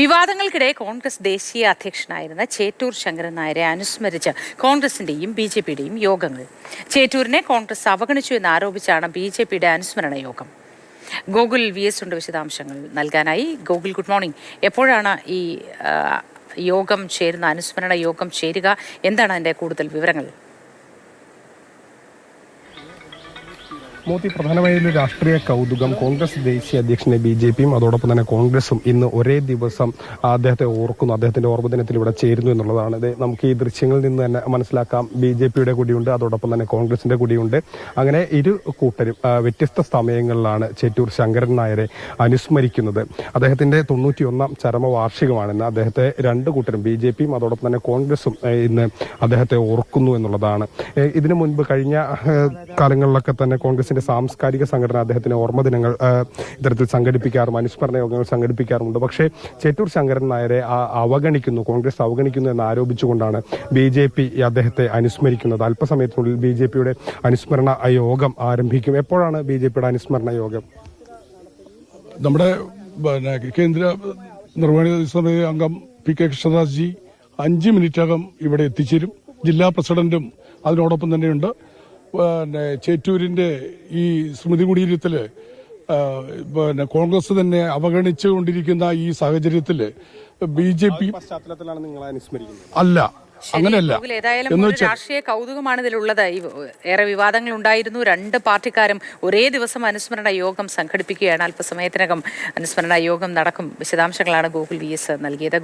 വിവാദങ്ങൾക്കിടെ കോൺഗ്രസ് ദേശീയ അധ്യക്ഷനായിരുന്ന ചേറ്റൂർ ശങ്കരൻ നായരെ അനുസ്മരിച്ച് കോൺഗ്രസിന്റെയും ബി.ജെ.പിയുടെയും യോഗങ്ങൾ. ചേറ്റൂരിനെ കോൺഗ്രസ് അവഗണിച്ചു എന്നാരോപിച്ചാണ് ബി.ജെ.പിയുടെ അനുസ്മരണ യോഗം. ഗോകുൽ വി.എസ്. ഉണ്ട് വിശദാംശങ്ങൾ നൽകാനായി. Gokul, good morning. എപ്പോഴാണ് ഈ യോഗം ചേരുന്ന, അനുസ്മരണ യോഗം ചേരുക? എന്താണ് അതിന്റെ കൂടുതൽ വിവരങ്ങൾ? മോത്തി, പ്രധാനമായും ഒരു രാഷ്ട്രീയ കൗതുകം കോൺഗ്രസ് ദേശീയ അധ്യക്ഷനെ ബി.ജെ.പിയും അതോടൊപ്പം തന്നെ കോൺഗ്രസും ഇന്ന് ഒരേ ദിവസം അദ്ദേഹത്തെ ഓർക്കുന്നു, അദ്ദേഹത്തിന്റെ ഓർമ്മദിനത്തിൽ ഇവിടെ ചേരുന്നു എന്നുള്ളതാണ്. നമുക്ക് ഈ ദൃശ്യങ്ങളിൽ നിന്ന് തന്നെ മനസ്സിലാക്കാം. ബി.ജെ.പിയുടെ കൂടിയുണ്ട്, അതോടൊപ്പം തന്നെ കോൺഗ്രസിന്റെ കൂടിയുണ്ട്. അങ്ങനെ ഇരു കൂട്ടരും വ്യത്യസ്ത സമയങ്ങളിലാണ് ചേറ്റൂർ ശങ്കരൻ നായരെ അനുസ്മരിക്കുന്നത്. അദ്ദേഹത്തിന്റെ 91ാം ചരമവാർഷികമാണെന്ന് അദ്ദേഹത്തെ രണ്ടു കൂട്ടരും, ബി.ജെ.പിയും അതോടൊപ്പം തന്നെ കോൺഗ്രസും ഇന്ന് അദ്ദേഹത്തെ ഓർക്കുന്നു എന്നുള്ളതാണ്. ഇതിനു മുൻപ് കഴിഞ്ഞ കാലങ്ങളിലൊക്കെ തന്നെ കോൺഗ്രസിന്റെ സാംസ്കാരിക സംഘടന അദ്ദേഹത്തിന് ഓർമ്മദിനങ്ങൾ ഇത്തരത്തിൽ സംഘടിപ്പിക്കാറും അനുസ്മരണ യോഗങ്ങൾ സംഘടിപ്പിക്കാറുമുണ്ട്. പക്ഷേ ചേറ്റൂർ ശങ്കരൻ നായരെ അവഗണിക്കുന്നു, കോൺഗ്രസ് അവഗണിക്കുന്നു എന്ന് ആരോപിച്ചുകൊണ്ടാണ് ബി.ജെ.പി അദ്ദേഹത്തെ അനുസ്മരിക്കുന്നത്. അല്പസമയത്തിനുള്ളിൽ ബി.ജെ.പിയുടെ അനുസ്മരണ യോഗം ആരംഭിക്കും. എപ്പോഴാണ് ബി.ജെ.പിയുടെ അനുസ്മരണ യോഗം? നമ്മുടെ കേന്ദ്ര നിർവഹണ സമിതി അംഗം പി.കെ. കൃഷ്ണദാസ് 5 മിനിറ്റകം ഇവിടെ എത്തിച്ചേരും. ജില്ലാ പ്രസിഡന്റും അതിനോടൊപ്പം തന്നെയുണ്ട്. ചേറ്റൂരിന്റെ ഈ സ്മൃതി കുടീരത്തില് കോൺഗ്രസ് തന്നെ അവഗണിച്ചുകൊണ്ടിരിക്കുന്ന ഈ സാഹചര്യത്തില് ബി.ജെ.പി പശ്ചാത്തലത്തിലാണ് നിങ്ങളെ അനുസ്മരിക്കുന്നത്? അല്ല, അങ്ങനെയല്ല. ഏതായാലും രാഷ്ട്രീയ കൗതുകമാണ് ഇതിലുള്ളത്. ഏറെ വിവാദങ്ങൾ ഉണ്ടായിരുന്നു. രണ്ട് പാർട്ടിക്കാരും ഒരേ ദിവസം അനുസ്മരണ യോഗം സംഘടിപ്പിക്കുകയാണ്. അല്പസമയത്തിനകം അനുസ്മരണ യോഗം നടക്കും. വിശദാംശങ്ങളാണ് ഗോകുൽ വി.എസ്. നൽകിയത്.